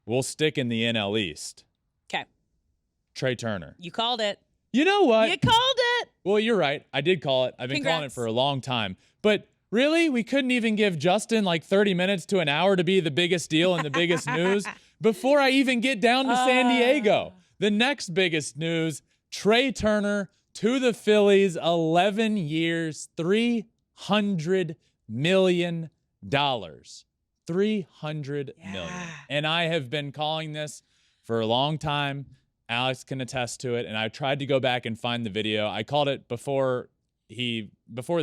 We'll stick in the NL East. Okay. Trea Turner. You called it. You know what? You called it. Well, you're right. I did call it. I've been calling it for a long time. But really, we couldn't even give Justin like 30 minutes to an hour to be the biggest deal and the biggest news before I even get down to San Diego. The next biggest news, Trea Turner to the Phillies, 11 years, $300 million. $300 million. And I have been calling this for a long time. Alex can attest to it. And I tried to go back and find the video. I called it before the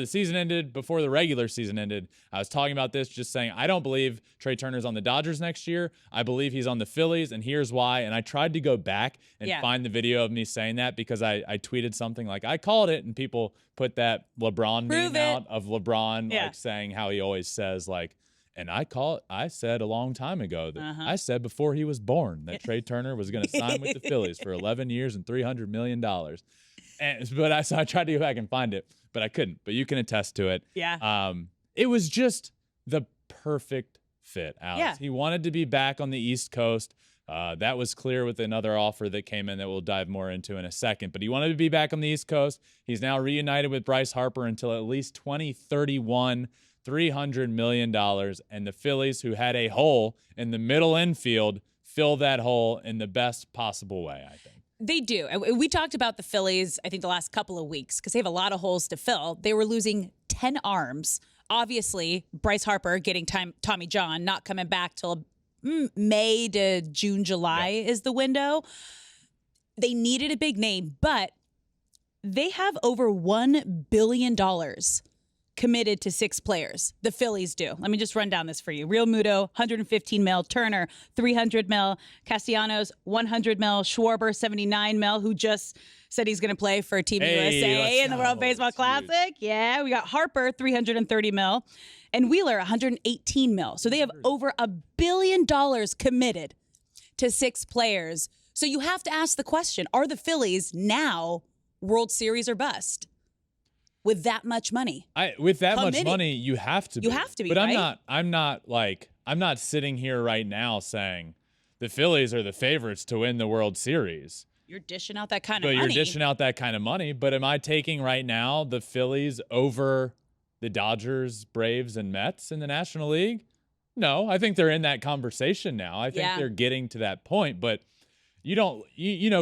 season ended, before the regular season ended. I was talking about this, just saying, I don't believe Trea Turner's on the Dodgers next year. I believe he's on the Phillies, and here's why. And I tried to go back and find the video of me saying that because I tweeted something like, I called it, and people put that LeBron meme out of LeBron like saying how he always says like, and I said a long time ago that I said before he was born that Trea Turner was going to sign with the Phillies for 11 years and $300 million. So I tried to go back and find it, but I couldn't. But you can attest to it. Yeah. It was just the perfect fit, Alex. Yeah. He wanted to be back on the East Coast. That was clear with another offer that came in that we'll dive more into in a second. But he wanted to be back on the East Coast. He's now reunited with Bryce Harper until at least 2031. $300 million. And the Phillies, who had a hole in the middle infield, fill that hole in the best possible way, I think. They do. We talked about the Phillies, I think, the last couple of weeks because they have a lot of holes to fill. They were losing 10 arms. Obviously, Bryce Harper getting Tommy John, not coming back till May to June, July is the window. They needed a big name, but they have over $1 billion committed to 6 players. The Phillies do. Let me just run down this for you. Real Muto, $115 million. Turner, $300 million. Castellanos, $100 million. Schwarber, $79 million, who just said he's going to play for Team USA in the World Baseball Classic. Huge. Yeah, we got Harper, $330 million. And Wheeler, $118 million. So they have over $1 billion committed to 6 players. So you have to ask the question, are the Phillies now World Series or bust? With that much money. With that much money, you have to be. You have to be, but right? I'm not sitting here right now saying the Phillies are the favorites to win the World Series. You're dishing out that kind of money. But you're dishing out that kind of money. But am I taking right now the Phillies over the Dodgers, Braves, and Mets in the National League? No, I think they're in that conversation now. I think they're getting to that point. But you know,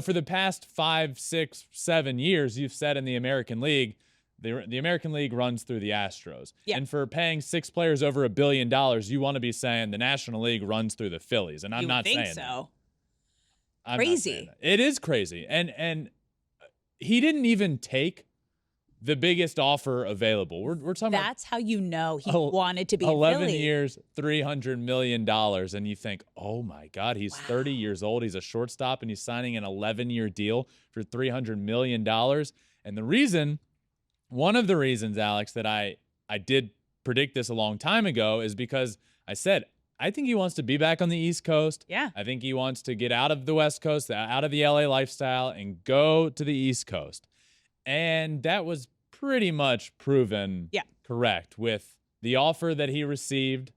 for the past 5, 6, 7 years, you've said in the American League, the American League runs through the Astros. Yeah. And for paying 6 players over $1 billion, you want to be saying the National League runs through the Phillies. And I'm not saying so. That. Crazy. It is crazy. And he didn't even take the biggest offer available. We're talking about. That's how you know he wanted to be 11 Philly. years, $300 million. And you think, oh my God, he's 30 years old. He's a shortstop and he's signing an 11-year deal for $300 million. And one of the reasons, Alex, that I did predict this a long time ago is because I said, I think he wants to be back on the East Coast. Yeah. I think he wants to get out of the West Coast, out of the LA lifestyle, and go to the East Coast. And that was pretty much proven correct with the offer that he received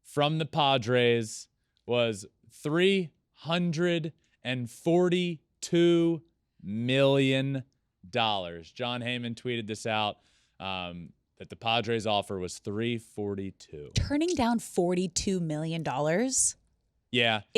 from the Padres was $342 million. John Heyman tweeted this out that the Padres offer was $342. Turning down $42 million is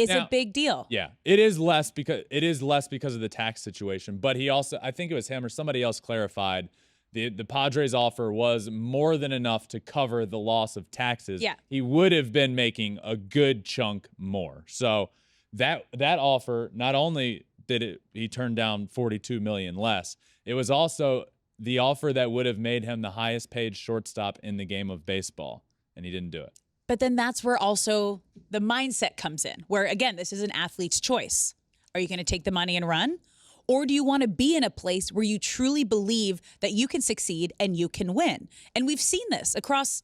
a big deal. Yeah, it is less because of the tax situation. But he also, I think it was him or somebody else clarified, the Padres offer was more than enough to cover the loss of taxes. Yeah, he would have been making a good chunk more. So that offer, not only did he turned down $42 million less, it was also the offer that would have made him the highest paid shortstop in the game of baseball, and he didn't do it. But then that's where also the mindset comes in, where, again, this is an athlete's choice. Are you going to take the money and run? Or do you want to be in a place where you truly believe that you can succeed and you can win? And we've seen this across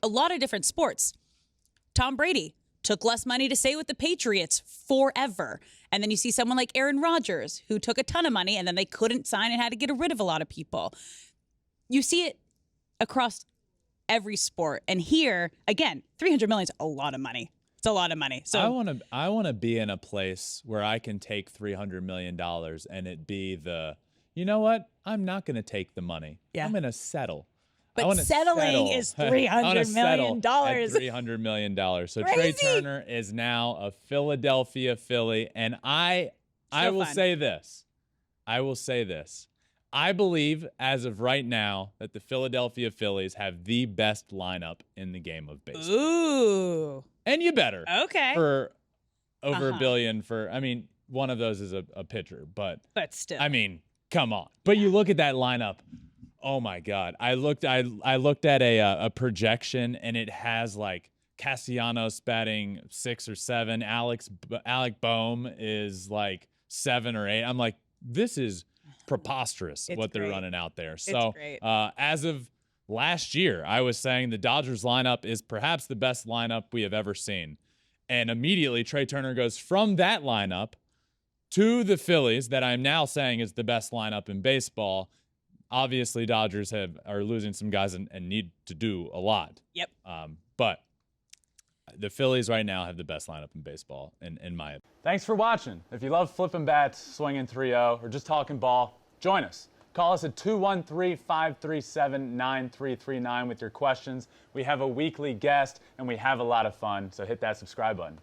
a lot of different sports. Tom Brady took less money to stay with the Patriots forever. And then you see someone like Aaron Rodgers, who took a ton of money and then they couldn't sign and had to get rid of a lot of people. You see it across every sport. And here, again, $300 million is a lot of money. It's a lot of money. So I want to be in a place where I can take $300 million and it be you know what? I'm not going to take the money. Yeah. I'm going to settle. But settling is $300 million. $300 million. So Trea Turner is now a Philadelphia Philly. And I will say this. I believe as of right now that the Philadelphia Phillies have the best lineup in the game of baseball. Ooh. And you better. Okay. For over $1 billion one of those is a pitcher, but still. I mean, come on. But you look at that lineup. Oh my God. I looked at a projection and it has like Castellanos batting 6 or 7. Alec Boehm is like 7 or 8. I'm like, this is preposterous what they're running out there. So as of last year, I was saying the Dodgers lineup is perhaps the best lineup we have ever seen. And immediately Trea Turner goes from that lineup to the Phillies that I'm now saying is the best lineup in baseball. Obviously, Dodgers are losing some guys and need to do a lot. Yep. But the Phillies right now have the best lineup in baseball, in my opinion. Thanks for watching. If you love Flippin Bats, swinging 3-0, or just talking ball, join us. Call us at 213-537-9339 with your questions. We have a weekly guest, and we have a lot of fun, so hit that subscribe button.